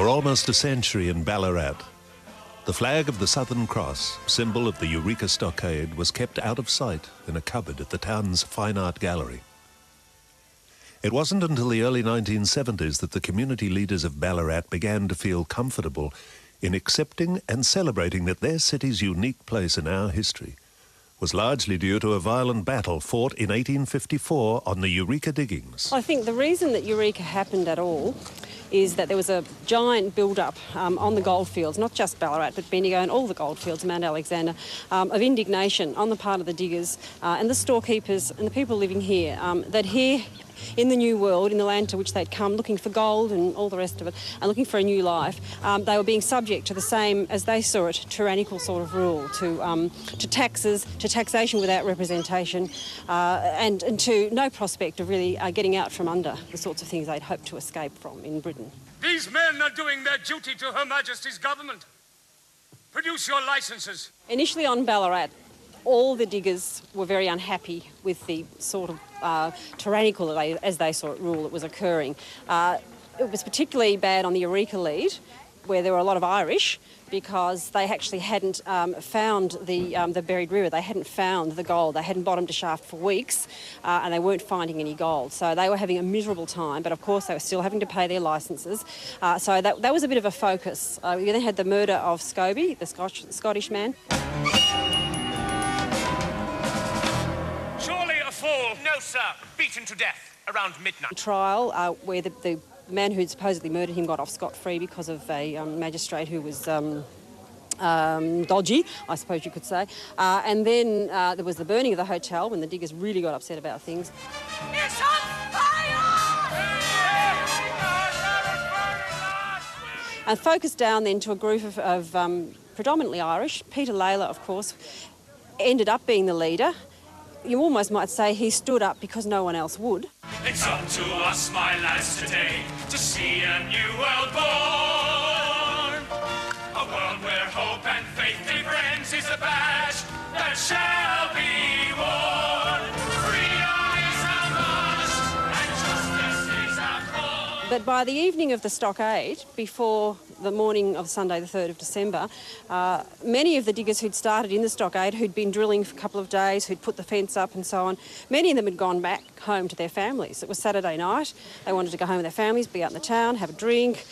For almost a century in Ballarat, the flag of the Southern Cross, symbol of the Eureka stockade, was kept out of sight in a cupboard at the town's fine art gallery. It wasn't until the early 1970s that the community leaders of Ballarat began to feel comfortable in accepting and celebrating that their city's unique place in our history was largely due to a violent battle fought in 1854 on the Eureka diggings. I think the reason that Eureka happened at all is that there was a giant build-up on the goldfields, not just Ballarat, but Bendigo and all the goldfields, Mount Alexander, of indignation on the part of the diggers and the storekeepers and the people living here, that here in the new world, in the land to which they'd come, looking for gold and all the rest of it, and looking for a new life, they were being subject to the same, as they saw it, tyrannical sort of rule, to taxes, to taxation without representation, and to no prospect of really getting out from under the sorts of things they'd hoped to escape from in Britain. These men are doing their duty to Her Majesty's government. Produce your licences. Initially on Ballarat, all the diggers were very unhappy with the sort of tyrannical, as they saw it, rule that was occurring. It was particularly bad on the Eureka lead, where there were a lot of Irish, because they actually hadn't found the buried river. They hadn't found the gold. They hadn't bottomed a shaft for weeks, and they weren't finding any gold. So they were having a miserable time, but of course they were still having to pay their licences. So that was a bit of a focus. We then had the murder of Scobie, the Scottish man. No, sir. Beaten to death around midnight. Trial where the man who'd supposedly murdered him got off scot-free because of a magistrate who was dodgy, I suppose you could say. And then there was the burning of the hotel when the diggers really got upset about things. It's on fire! And focused down then to a group of predominantly Irish. Peter Layla, of course, ended up being the leader. You almost might say he stood up because no one else would. It's up to us, my lads, today to see a new world born. A world where hope and faith give friends is a badge that shall be worn. Freedom is a must and justice is our call. But by the evening of the stockade, before the morning of Sunday the 3rd of December, many of the diggers who'd started in the stockade, who'd been drilling for a couple of days, who'd put the fence up and so on, many of them had gone back home to their families. It was Saturday night. They wanted to go home with their families, be out in the town, have a drink.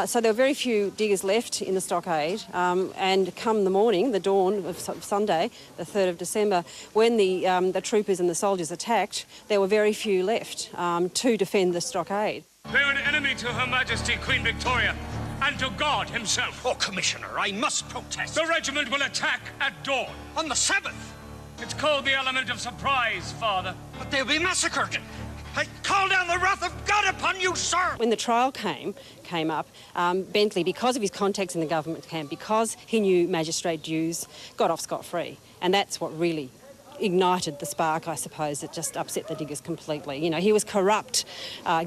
So there were very few diggers left in the stockade. And come the morning, the dawn of Sunday, the 3rd of December, when the troopers and the soldiers attacked, there were very few left to defend the stockade. They're an enemy to Her Majesty Queen Victoria and to God himself. Oh, Commissioner, I must protest. The regiment will attack at dawn. On the 7th? It's called the element of surprise, Father. But they'll be massacred. I call down the wrath of God upon you, sir. When the trial came up, Bentley, because of his contacts in the government camp, because he knew magistrate dues, got off scot-free. And that's what really ignited the spark, I suppose, that just upset the diggers completely. You know, he was corrupt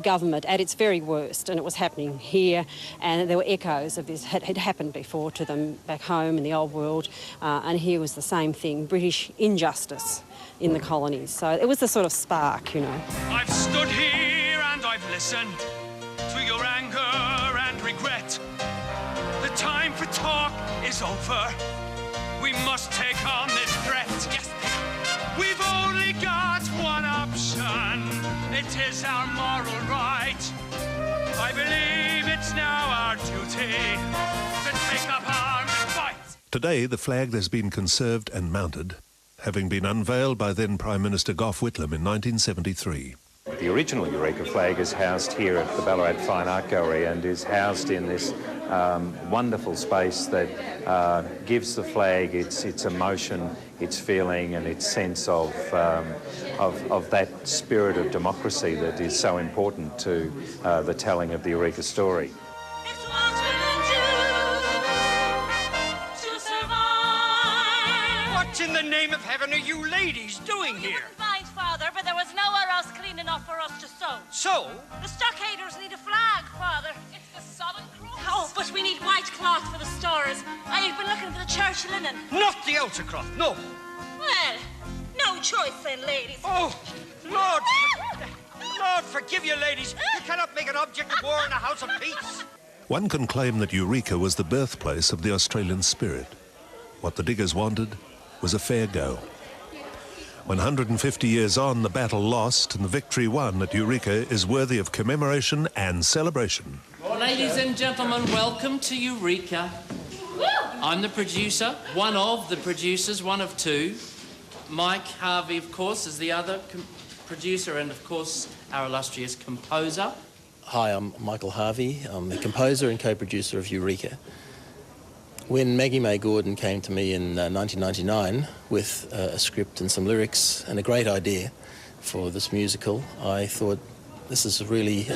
government at its very worst, and it was happening here, and there were echoes of this. Had happened before to them back home in the old world, and here was the same thing, British injustice in the colonies. So it was the sort of spark, you know. I've stood here and I've listened to your anger and regret. The time for talk is over. We must take on this threat. Yes. We've only got one option. It is our moral right. I believe it's now our duty to take up arms and fight. Today, the flag has been conserved and mounted, having been unveiled by then Prime Minister Gough Whitlam in 1973. The original Eureka flag is housed here at the Ballarat Fine Art Gallery and is housed in this wonderful space that gives the flag its emotion, its feeling and its sense of that spirit of democracy that is so important to the telling of the Eureka story. It's what we'll do to survive. What in the name of heaven are you ladies doing You here? wouldn't mind, Father, but there was nowhere else clean enough for us to sew. So? The stockaders need a flag, Father. It's the Southern Cross. Oh, but we need white cloth for the stores. I've been looking for the church linen. Not the outer cloth, no. Well, no choice then, ladies. Oh, Lord! Lord, forgive you, ladies. You cannot make an object of war in a house of peace. One can claim that Eureka was the birthplace of the Australian spirit. What the diggers wanted was a fair go. 150 years on, the battle lost and the victory won at Eureka is worthy of commemoration and celebration. Ladies and gentlemen, welcome to Eureka. I'm the producer, one of the producers, one of two. Mike Harvey, of course, is the other producer and, of course, our illustrious composer. Hi, I'm Michael Harvey. I'm the composer and co-producer of Eureka. When Maggie May Gordon came to me in 1999 with a script and some lyrics and a great idea for this musical, I thought this is really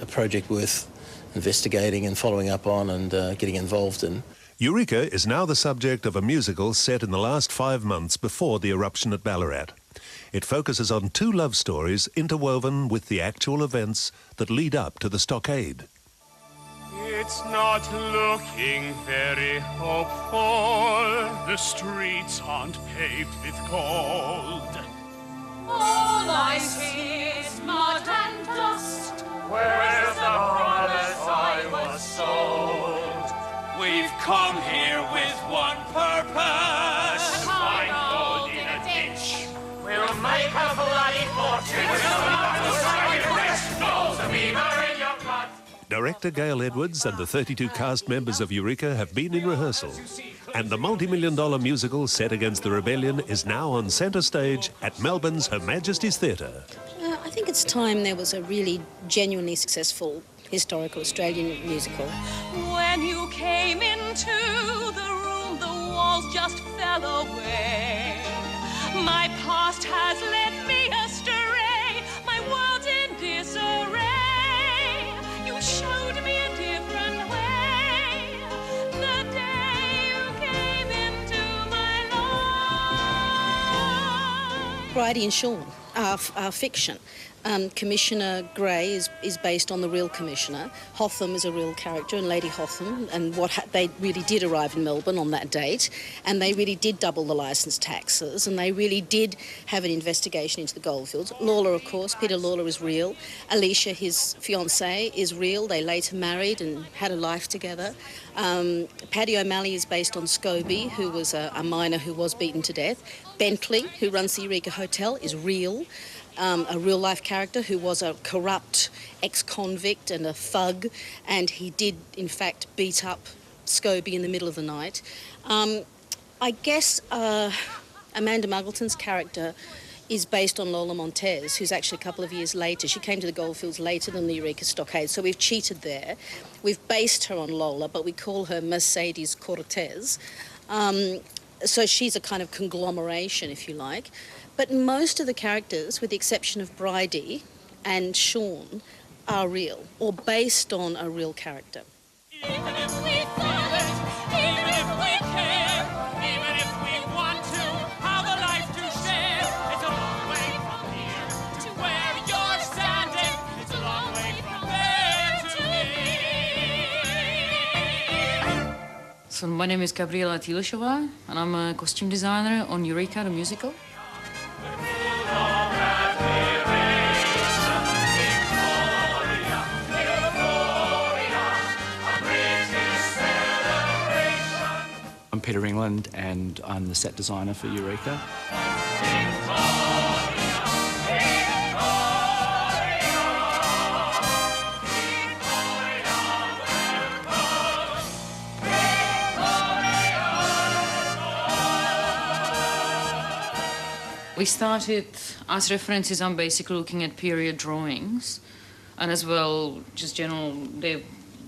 a project worth investigating and following up on and getting involved in. Eureka is now the subject of a musical set in the last 5 months before the eruption at Ballarat. It focuses on 2 love stories interwoven with the actual events that lead up to the stockade. It's not looking very hopeful. The streets aren't paved with gold. All I see is mud and dust. Where's the promise I was sold? We've come here with one purpose. Find gold in a ditch. We'll make a bloody fortune. Director Gale Edwards and the 32 cast members of Eureka have been in rehearsal, and the multi-million-dollar musical set against the rebellion is now on centre stage at Melbourne's Her Majesty's Theatre. I think it's time there was a really genuinely successful historical Australian musical. When you came into the room, the walls just fell away. My past has led me astray, my world's in disarray. You showed me a different way the day you came into my life. Bridie and Sean are fiction. Commissioner Grey is based on the real commissioner. Hotham is a real character, and Lady Hotham, and they really did arrive in Melbourne on that date, and they really did double the licence taxes, and they really did have an investigation into the goldfields. Lawler, of course, Peter Lawler is real. Alicia, his fiancée, is real. They later married and had a life together. Paddy O'Malley is based on Scobie, who was a miner who was beaten to death. Bentley, who runs the Eureka Hotel, is real. A real-life character who was a corrupt ex-convict and a thug, and he did, in fact, beat up Scobie in the middle of the night. I guess Amanda Muggleton's character is based on Lola Montez, who's actually a couple of years later. She came to the goldfields later than the Eureka Stockade, so we've cheated there. We've based her on Lola, but we call her Mercedes Cortez. So she's a kind of conglomeration, if you like. But most of the characters, with the exception of Bridie and Sean, are real, or based on a real character. Even if we feel it, even if we care, even if we want to, have a life to share. It's a long way from here to where you're standing. It's a long way from there to me. So my name is Gabriella Tylesova, and I'm a costume designer on Eureka, the musical. I'm Peter England, and I'm the set designer for Eureka. We started, as references, I'm basically looking at period drawings, and as well, just general,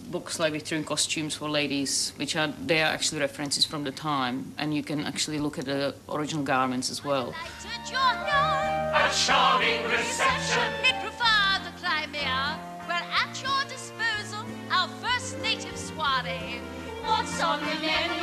books like Victorian costumes for ladies, they are actually references from the time, and you can actually look at the original garments as well. A charming reception. It preferred the Crimea. We're at your disposal, our first native soiree. What's on the menu?